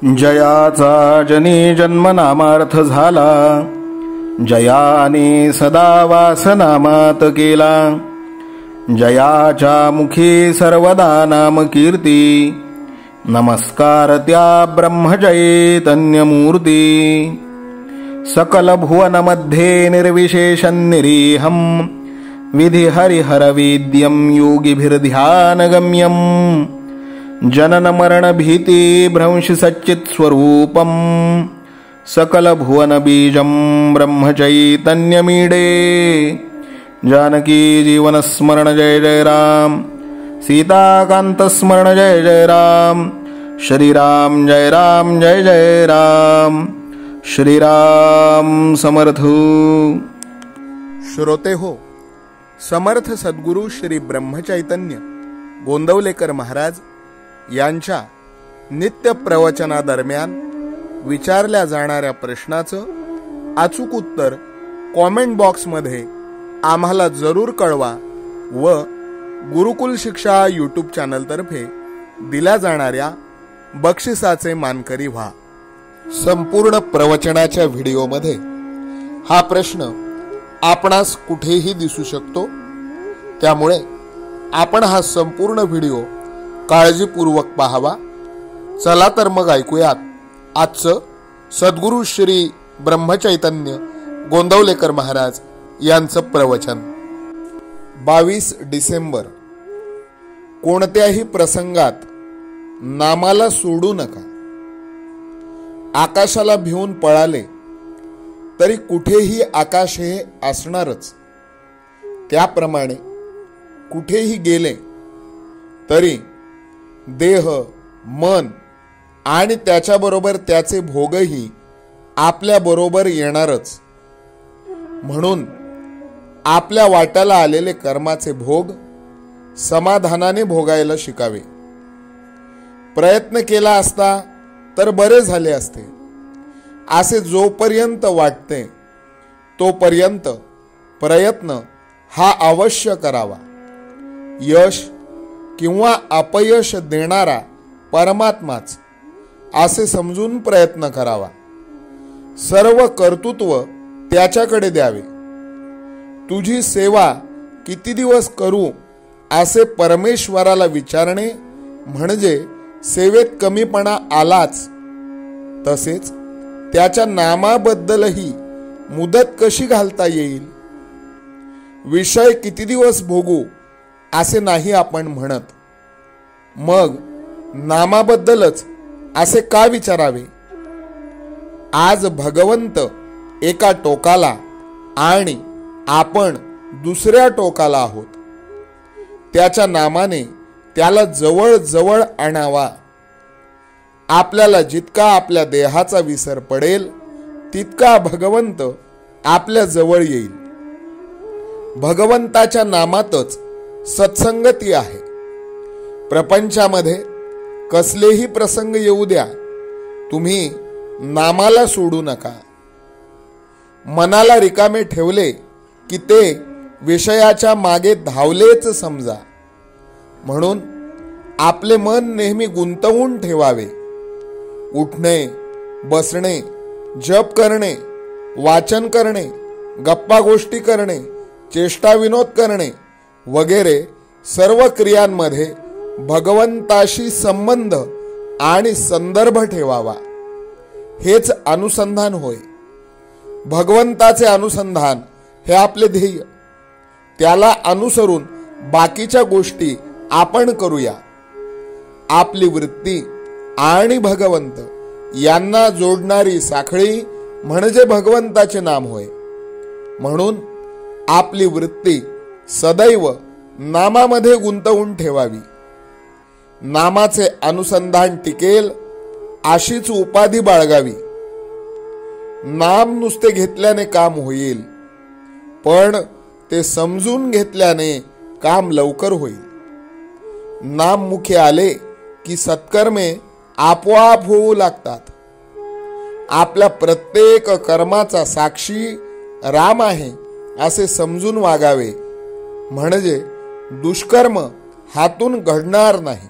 जयाचा जनी जन्मनामार्थ झाला, जयाने सदा वासनामात केला. जयाच्या मुखी सर्वदा नाम कीर्ती, नमस्कार त्या ब्रह्मचैतन्यमूर्ती. सकल भुवनमध्ये निर्विशेषं निरीहं, विधि हरिहरवेद्यं योगिभिर्ध्यानगम्यं. जनन मरण भीति भ्रंश सच्चित् स्वरूपं, सकल भुवन बीजं ब्रह्मचैतन्यमीडे. जानकी जीवन स्मरण जय जय राम, सीताकांत स्मरण जय जय राम. श्रीराम जय राम जय जय राम. श्रीराम समर्थ. श्रोते हो, समर्थ सद्गुरू श्री ब्रह्मचैतन्य गोंदवलेकर महाराज यांच्या नित्य प्रवचनादरम्यान विचारल्या जाणाऱ्या प्रश्नाचं अचूक उत्तर कॉमेंट बॉक्समध्ये आम्हाला जरूर कळवा व गुरुकुल शिक्षा यूट्यूब चॅनलतर्फे दिल्या जाणाऱ्या बक्षिसाचे मानकरी व्हा. संपूर्ण प्रवचनाच्या व्हिडिओमध्ये हा प्रश्न आपणास कुठेही दिसू शकतो, त्यामुळे आपण हा संपूर्ण व्हिडिओ काळजीपूर्वक पाहावा. चला तर मग ऐकूयात आजचं सद्गुरू श्री ब्रह्मचैतन्य गोंदवलेकर महाराज यांचं प्रवचन. 22 डिसेंबर. कोणत्याही प्रसंगात नामाला सोडू नका. आकाशाला भिवून पळाले तरी कुठेही आकाश हे असणारच, त्याप्रमाणे कुठेही गेले तरी देह, मन आणि त्याच्याबरोबर त्याचे भोगही आपल्या बरोबर येणारच. म्हणून आपल्या वाट्याला आलेले कर्माचे भोग समाधानाने भोगायला शिकावे. प्रयत्न केला असता तर बरे झाले असते असे जोपर्यंत वाटते तोपर्यंत प्रयत्न हा अवश्य करावा. यश किंवा अपयश देणारा परमात्माच असे समजून प्रयत्न करावा. सर्व कर्तृत्व त्याच्याकडे द्यावे. तुझी सेवा किती दिवस करू असे परमेश्वराला विचारणे म्हणजे सेवेत कमीपणा आलाच. तसेच त्याच्या नामाबद्दलही मुदत कशी घालता येईल. विषय किती दिवस भोगू असे नाही आपण म्हणत, मग नामाबद्दलच असे का विचारावे. आज भगवंत एका टोकाला आणि आपण दुसऱ्या टोकाला आहोत. त्याच्या नामाने त्याला जवळ जवळ आणावा. आपल्याला जितका आपल्या देहाचा विसर पडेल तितका भगवंत आपल्या जवळ येईल. भगवंताच्या नामातच सत्संगती आहे. प्रपंचामध्ये कसलेही प्रसंग येऊ द्या, तुम्ही नामाला सोडू नका. मनाला रिकामे ठेवले की ते विषयाच्या मागे धावलेच समजा. म्हणून आपले मन नेहमी गुंतवून ठेवावे. उठणे, बसणे, जप करणे, वाचन करणे, गप्पा गोष्टी करणे, चेष्टा विनोद करणे वगैरे सर्व क्रियांमध्ये भगवंताशी संबंध आणि संदर्भ ठेवावा. हेच अनुसंधान होय. भगवंताचे अनुसंधान हे आपले ध्येय. त्याला अनुसरून बाकीच्या गोष्टी आपण करूया. आपली वृत्ती आणि भगवंत यांना जोडणारी साखळी म्हणजे भगवंताचे नाम होय. म्हणून आपली वृत्ती सदैव नामामध्ये गुंतवून ठेवावी. नामाचे अनुसंधान टिकेल अशीच उपाधी बाळगावी. नाम नुसते घेतल्याने काम होईल, पण ते समजून घेतल्याने काम लवकर होईल. नाम मुखी आले की सत्कर्मे आपोआप होऊ लागतात. आपल्या प्रत्येक कर्माचा साक्षी राम आहे असे समजून वागावे, म्हणजे दुष्कर्म हातून घडणार नाही.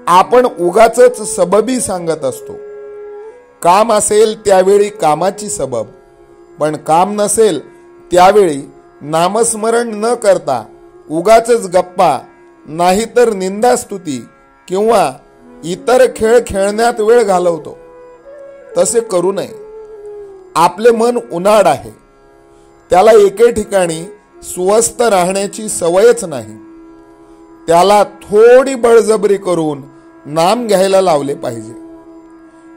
आपण उगाचच सबबी सांगत असतो. काम असेल त्यावेळी कामाची सबब, पण काम नसेल त्यावेळी नामस्मरण न करता उगाचच गप्पा, नाहीतर निंदास्तुती किंवा इतर खेळ खेळण्यात वेळ घालवतो. तसे करू नये. आपले मन उन्हाळ आहे, त्याला एके ठिकाणी स्वस्थ राहण्याची सवयच नाही. त्याला थोडी बळजबरी करून नाम घ्यायला लावले पाहिजे.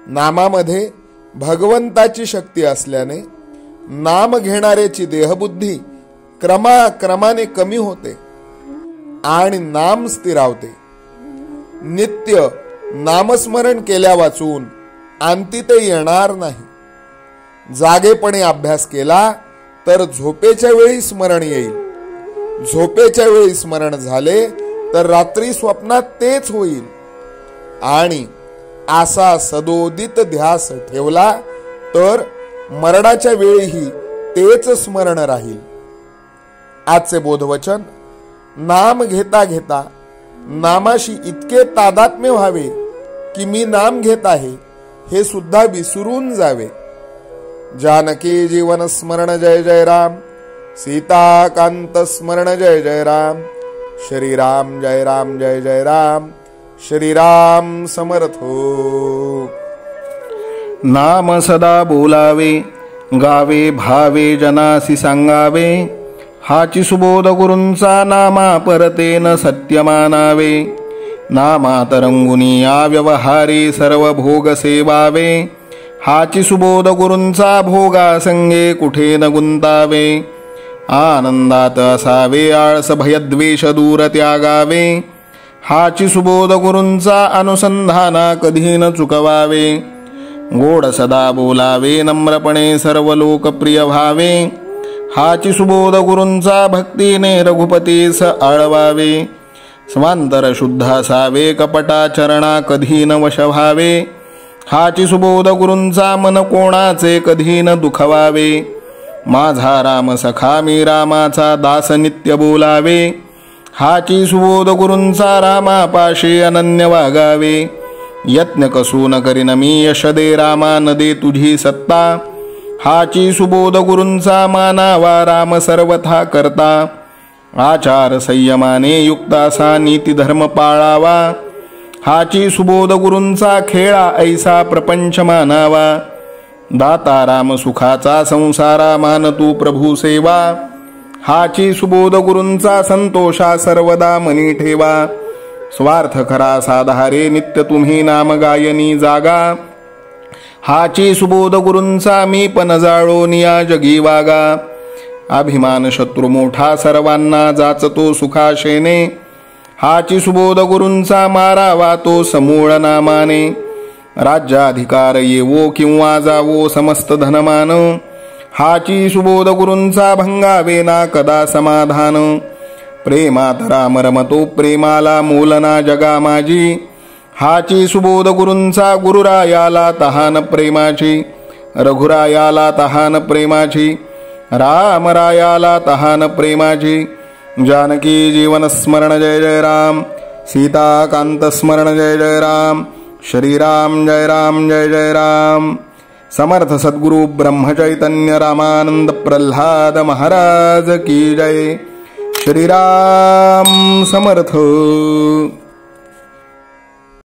नामामध्ये भगवंताची शक्ती असल्याने नाम घेणाऱ्याची देहबुद्धी क्रमाक्रमाने कमी होते आणि नाम स्थिरावते. नित्य नामस्मरण केल्या वाचून अंती ते येणार नाही. जागेपणे अभ्यास केला तर झोपेच्या वेळी स्मरण येईल. झोपेच्या वेळी स्मरण झाले तर रात्री स्वप्नात तेच होईल. आणि असा सदोदित ध्यास ठेवला तर मरणाच्या वेळीही तेच स्मरण राहील. आजचे बोधवचन: नाम घेता घेता नामाशी इतके तादात्म्य व्हावे की मी नाम घेत आहे हे सुद्धा विसरून जावे. जानकी जीवन स्मरण जय जय राम. सीताकांत स्मरण जय जय राम. श्रीराम जय राम जय जय राम. श्रीराम समर्थ हो. नाम सदा बोलावे, गावे भावे जनासी सांगावे. हाची सुबोध गुरूंचा नामा परतेन सत्य मानावे. नामात रंगुनी या व्यवहारी सर्व भोग सेवावे. हाची सुबोध गुरूंचा भोगा संगे कुठे न गुंतावे. आनंदात असावे आळस भयद्वेष दूर त्यागावे. हाची सुबोध गुरूंचा अनुसंधाना कधी न चुकवावे. गोड सदा बोलावे नम्रपणे सर्व लोकप्रिय व्हावे. हाची सुबोध गुरूंचा भक्तीने रघुपतीस आळवावे. स्वांतर शुद्ध असावे कपटाचरणा कधी न वश व्हावे. हाची सुबोध गुरूंचा मन कोणाचे कधी न दुखवावे. माझा राम सखा मी रामाचा दास नित्य बोलावे. हाची सुबोध गुरूंचा रामापाशी अनन्य वागावे. यत्न कसून करीन मी यश दे रामा न दे तुझी सत्ता. हाची सुबोध गुरूंचा मानावा राम सर्वथा करता. आचार संयमाने युक्त असा नीती धर्म पाळावा. हाची सुबोध गुरूंचा खेळा ऐसा प्रपंच मानावा. दाता राम सुखाचा संसारा मान तू प्रभू सेवा. हाची सुबोध गुरूंचा संतोषा सर्वदा मनी ठेवा. स्वार्थ खरा साधारे नित्य तुम्ही नाम गायनी जागा. हाची सुबोध गुरूंचा मी पण जाळो निया जगी वागा. अभिमान शत्रू मोठा सर्वांना जाचतो सुखाशेने. हाची सुबोध गुरूंचा मारावा तो समूळ नामाने. राज्याधिकार येवो किंवा जावो समस्त धनमान. हाची सुबोध गुरूंचा भंगावे ना कदा समाधान. प्रेमात राम रमतो प्रेमाला मूलना जगा माझी. हाची सुबोध गुरूंचा गुरुरायाला तहान प्रेमाची. रघुरायाला तहान प्रेमाची. रामरायाला तहान प्रेमाची. जानकी जीवन स्मरण जय जय राम. सीताकांत स्मरण जय जय राम. श्रीराम जय राम जय जय राम. समर्थ सद्गुरु ब्रह्मचैतन्य रामानंद प्रल्हाद महाराज की जय. श्रीराम समर्थ.